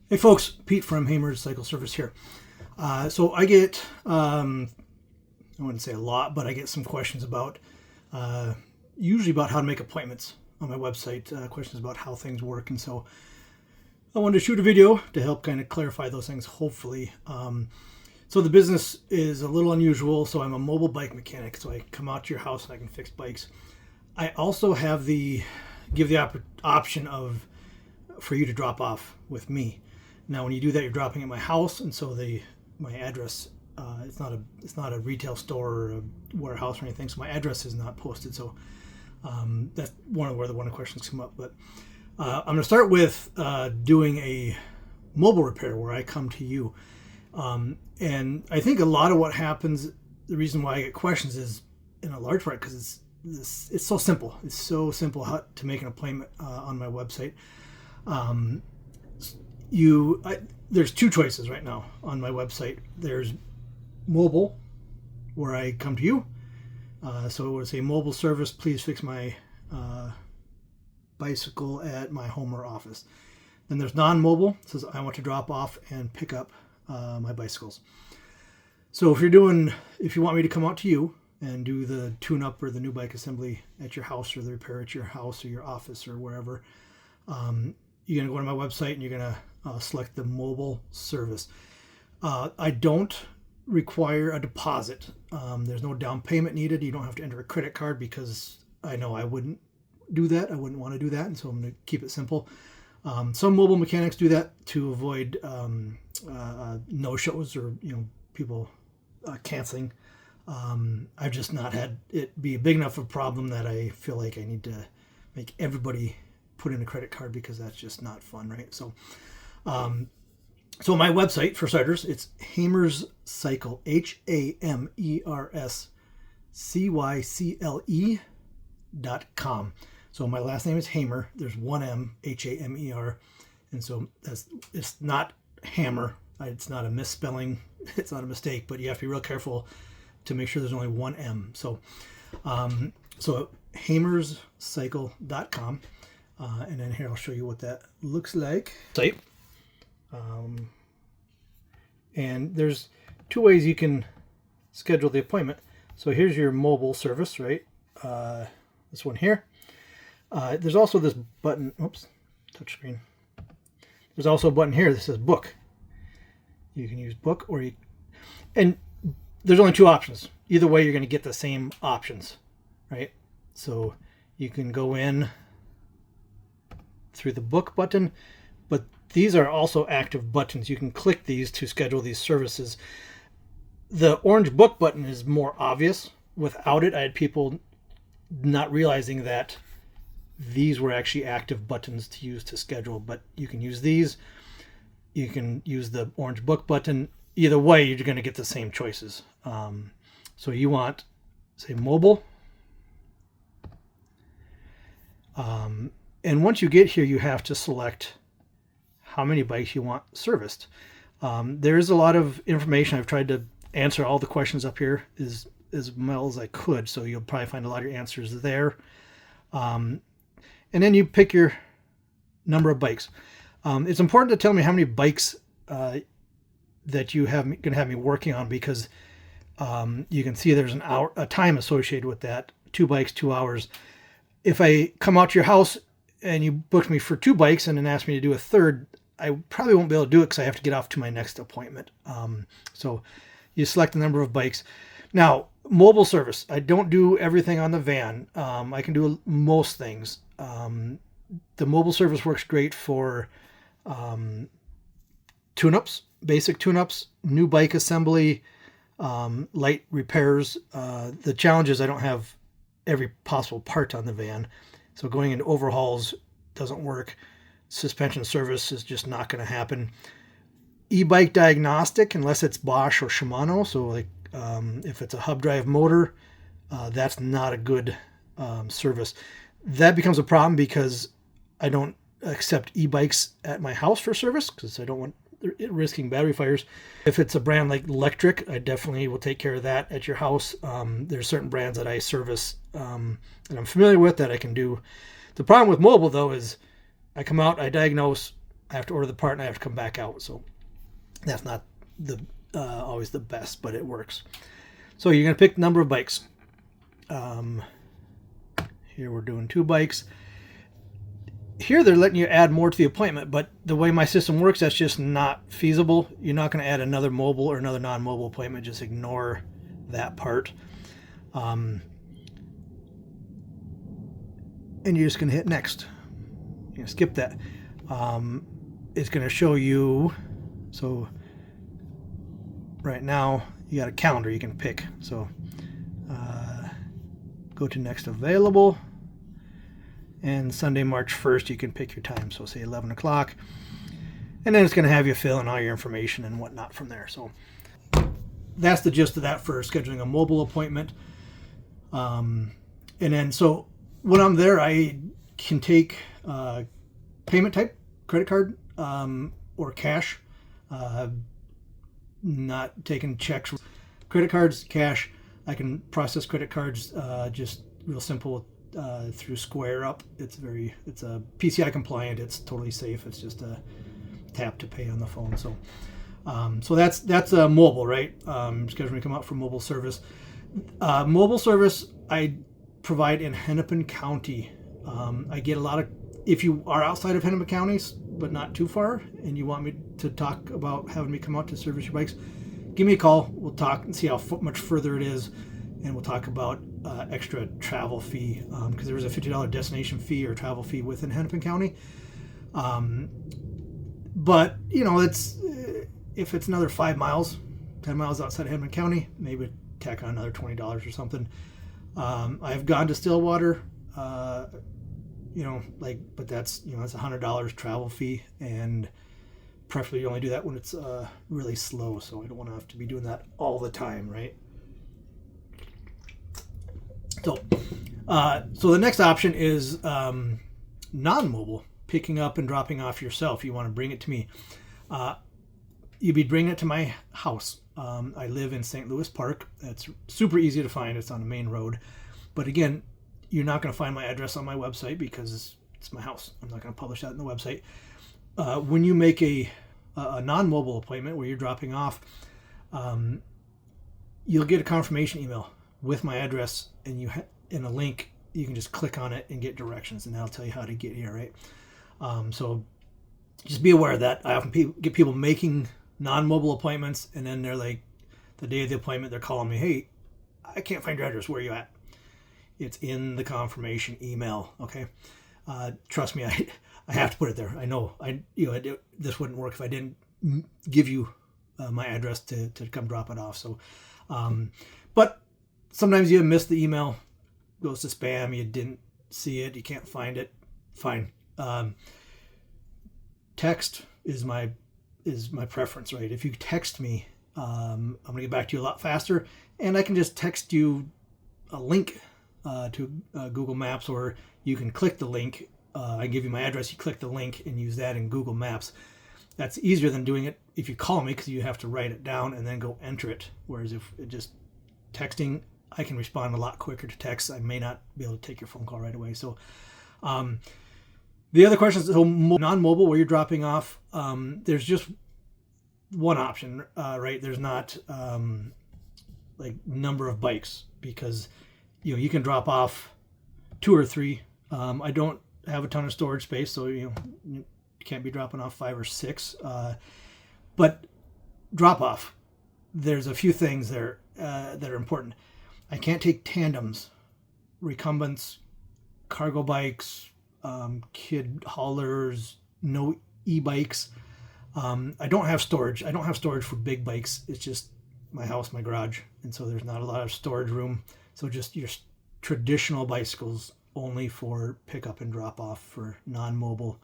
Hey folks, Pete from Hamer's Cycle Service here. So I get, I wouldn't say a lot, but I get some questions about, usually about how to make appointments on my website, questions about how things work. And so I wanted to shoot a video to help kind of clarify those things, hopefully. So the business is a little unusual. So I'm a mobile bike mechanic. So I come out to your house and I can fix bikes. I also have give the option for you to drop off with me. Now, when you do that, you're dropping at my house, and so my address, it's not a retail store or a warehouse or anything, so my address is not posted. So that's where the questions come up. But I'm going to start with doing a mobile repair where I come to you, and I think a lot of what happens, the reason why I get questions is in a large part because it's so simple. It's so simple to make an appointment on my website. There's two choices right now on my website. There's mobile, where I come to you. So it would say mobile service, please fix my bicycle at my home or office. Then there's non-mobile, it says I want to drop off and pick up my bicycles. So if you want me to come out to you and do the tune-up or the new bike assembly at your house or the repair at your house or your office or wherever, you're going to go to my website and you're going to select the mobile service. I don't require a deposit. There's no down payment needed. You don't have to enter a credit card because I know I wouldn't do that. I wouldn't want to do that, and so I'm going to keep it simple. Some mobile mechanics do that to avoid no-shows or people canceling. I've just not had it be big enough of a problem that I feel like I need to make everybody put in a credit card because that's just not fun, right? So my website, for starters, it's Hamer's Cycle, HamersCycle.com. So my last name is Hamer. There's one M, Hamer, and so it's not Hammer. It's not a misspelling. It's not a mistake, but you have to be real careful to make sure there's only one M. So HamersCycle.com. And then here I'll show you what that looks like. And there's two ways you can schedule the appointment. So here's your mobile service, right? This one here. There's also this button. Oops, touchscreen. There's also a button here that says book. You can use book and there's only two options. Either way, you're going to get the same options, right? So you can go in through the book button, but these are also active buttons. You can click these to schedule these services. The orange book button is more obvious. Without it, I had people not realizing that these were actually active buttons to use to schedule, but you can use these. You can use the orange book button. Either way, you're going to get the same choices. So you want, say, mobile. And once you get here, you have to select how many bikes you want serviced. There's a lot of information. I've tried to answer all the questions up here as well as I could, so you'll probably find a lot of your answers there. And then you pick your number of bikes. It's important to tell me how many bikes that you going to have me working on, because you can see there's a time associated with that. 2 bikes, 2 hours. If I come out to your house and you booked me for 2 bikes and then ask me to do a third, I probably won't be able to do it because I have to get off to my next appointment. So you select the number of bikes. Now, mobile service. I don't do everything on the van. I can do most things. The mobile service works great for tune-ups, basic tune-ups, new bike assembly, light repairs. The challenge is I don't have every possible part on the van. So going into overhauls doesn't work. Suspension service is just not going to happen. E-bike diagnostic, unless it's Bosch or Shimano. So like if it's a hub drive motor, that's not a good service. That becomes a problem because I don't accept e-bikes at my house for service because I don't want risking battery fires. If it's a brand like Electric, I definitely will take care of that at your house. There's certain brands that I service and I'm familiar with that I can do. The problem with mobile, though, is I come out, I diagnose, I have to order the part and I have to come back out. So that's not the always the best, but it works. So you're going to pick the number of bikes. Here we're doing 2 bikes. Here they're letting you add more to the appointment, but the way my system works, that's just not feasible. You're not going to add another mobile or another non-mobile appointment. Just ignore that part. And you're just going to hit next. You're going to skip that. It's going to show you, so right now you got a calendar you can pick. So go to next available, and Sunday, March 1st, you can pick your time. So say 11 o'clock, and then it's going to have you fill in all your information and whatnot from there. So that's the gist of that for scheduling a mobile appointment. And then, so when I'm there, I can take payment type, credit card, or cash, not taking checks. Credit cards, cash. I can process credit cards just real simple through Square Up. It's a PCI compliant. It's totally safe. It's just a tap to pay on the phone. So so that's mobile, right? Scheduling come out for mobile service. Mobile service I provide in Hennepin County. I get a lot of, if you are outside of Hennepin County, but not too far, and you want me to talk about having me come out to service your bikes, give me a call. We'll talk and see how much further it is, and we'll talk about extra travel fee, because there is a $50 destination fee or travel fee within Hennepin County. But it's if it's another 5 miles, 10 miles outside of Hennepin County, maybe tack on another $20 or something. I've gone to Stillwater, but that's that's $100 travel fee, and preferably you only do that when it's really slow. So I don't want to have to be doing that all the time, right? So, so the next option is non-mobile, picking up and dropping off yourself. You want to bring it to me. You'd be bringing it to my house. I live in St. Louis Park. It's super easy to find. It's on the main road. But again, you're not going to find my address on my website because it's my house. I'm not going to publish that in the website. When you make a non-mobile appointment where you're dropping off, you'll get a confirmation email with my address, and in a link. You can just click on it and get directions, and that'll tell you how to get here, right? So just be aware of that. I often get people making non-mobile appointments, and then they're like, the day of the appointment, they're calling me, "Hey, I can't find your address. Where are you at?" It's in the confirmation email. Okay, trust me, I have to put it there. I know this wouldn't work if I didn't give you my address to come drop it off. So, but sometimes you miss the email, goes to spam, you didn't see it, you can't find it. Fine. Text is my preference, right? If you text me, I'm gonna get back to you a lot faster, and I can just text you a link to Google Maps, or you can click the link. I give you my address, you click the link and use that in Google Maps. That's easier than doing it if you call me, because you have to write it down and then go enter it. Whereas if it just texting, I can respond a lot quicker to text. I may not be able to take your phone call right away. So the other question is, so non-mobile, where you're dropping off, there's just one option, right? There's not like number of bikes, because you can drop off 2 or 3. I don't have a ton of storage space, so you can't be dropping off 5 or 6. But drop off, there's a few things there that are important. I can't take tandems, recumbents, cargo bikes, kid haulers, no e-bikes. I don't have storage. I don't have storage for big bikes. It's just my house, my garage, and so there's not a lot of storage room. So just your traditional bicycles, only for pickup and drop off for non-mobile.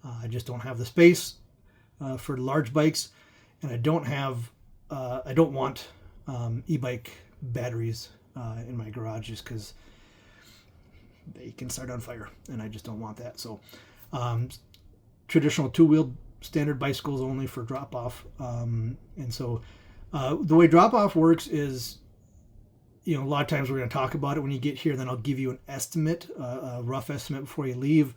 I just don't have the space for large bikes, and I don't want e-bike batteries in my garage, just because they can start on fire, and I just don't want that. So traditional 2-wheeled standard bicycles only for drop off. And so the way drop off works is, a lot of times we're going to talk about it when you get here, then I'll give you an estimate, a rough estimate before you leave.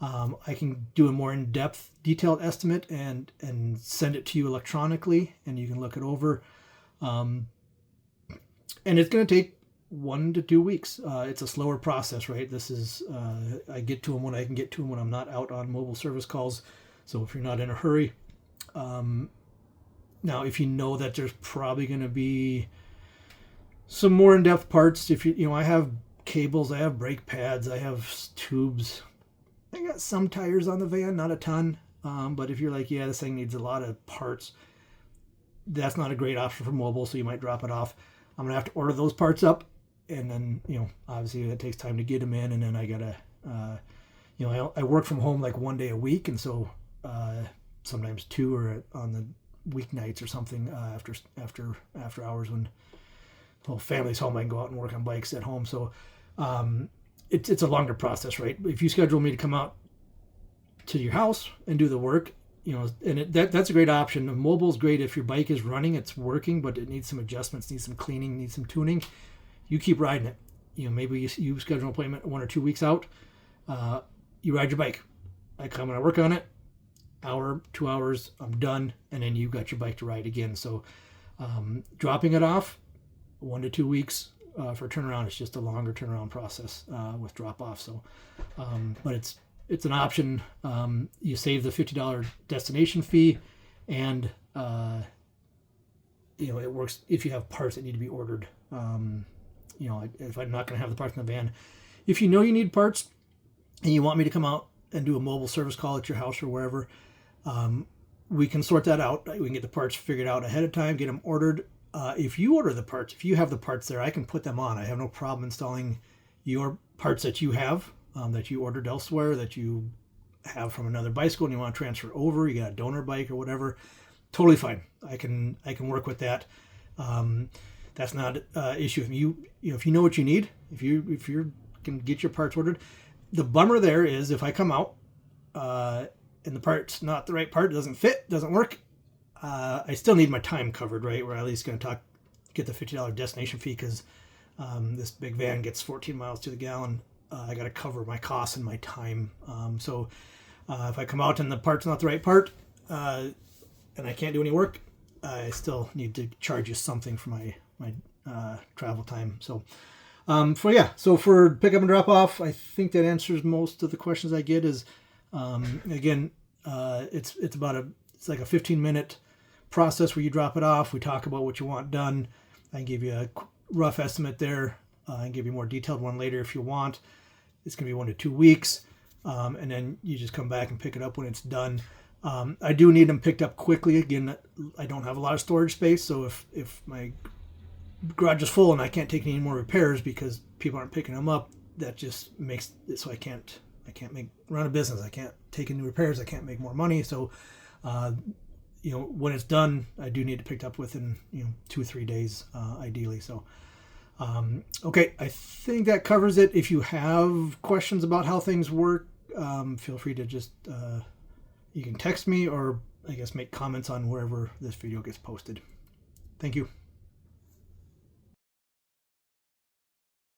I can do a more in-depth, detailed estimate and send it to you electronically, and you can look it over. And it's going to take 1 to 2 weeks. It's a slower process, right? This is I get to them when I can get to them when I'm not out on mobile service calls. So if you're not in a hurry, now if you know that there's probably going to be some more in-depth parts, if I have cables, I have brake pads, I have tubes. I got some tires on the van, not a ton. But if you're like, yeah, this thing needs a lot of parts, that's not a great option for mobile, so you might drop it off. I'm going to have to order those parts up, and then, obviously it takes time to get them in, and then I got to, I work from home like 1 day a week, and so sometimes 2 or on the weeknights or something after hours when the whole family's home, I can go out and work on bikes at home. So it's a longer process, right? If you schedule me to come out to your house and do the work, and that's a great option. The mobile's great if your bike is running, it's working, but it needs some adjustments, needs some cleaning, needs some tuning. You keep riding it. Maybe you schedule an appointment 1 or 2 weeks out. You ride your bike. I come and I work on it. Hour, 2 hours, I'm done, and then you got your bike to ride again. So dropping it off 1 to 2 weeks. For turnaround, it's just a longer turnaround process with drop off. So, but it's an option. You save the $50 destination fee, and it works if you have parts that need to be ordered. If I'm not going to have the parts in the van, if you know you need parts and you want me to come out and do a mobile service call at your house or wherever, we can sort that out. We can get the parts figured out ahead of time, get them ordered. If you order the parts, if you have the parts there, I can put them on. I have no problem installing your parts that you have, that you ordered elsewhere, that you have from another bicycle and you want to transfer over. You got a donor bike or whatever. Totally fine. I can work with that. That's not an issue. If you know what you need, if you can get your parts ordered. The bummer there is if I come out and the part's not the right part, doesn't fit, doesn't work, I still need my time covered, right? We're at least going to get the $50 destination fee because this big van gets 14 miles to the gallon. I got to cover my costs and my time. So if I come out and the part's not the right part and I can't do any work, I still need to charge you something for my travel time. So for pickup and drop off, I think that answers most of the questions I get. Is again, it's like a 15-minute process where you drop it off. We talk about what you want done. I can give you a rough estimate there. I can give you a more detailed one later if you want. It's going to be 1 to 2 weeks. And then you just come back and pick it up when it's done. I do need them picked up quickly. Again, I don't have a lot of storage space. So if my garage is full and I can't take any more repairs because people aren't picking them up, that just makes it so I can't run a business. I can't take any repairs. I can't make more money. So, when it's done, I do need it picked up within 2 or 3 days, ideally. So, okay, I think that covers it. If you have questions about how things work, feel free to just you can text me or I guess make comments on wherever this video gets posted. Thank you.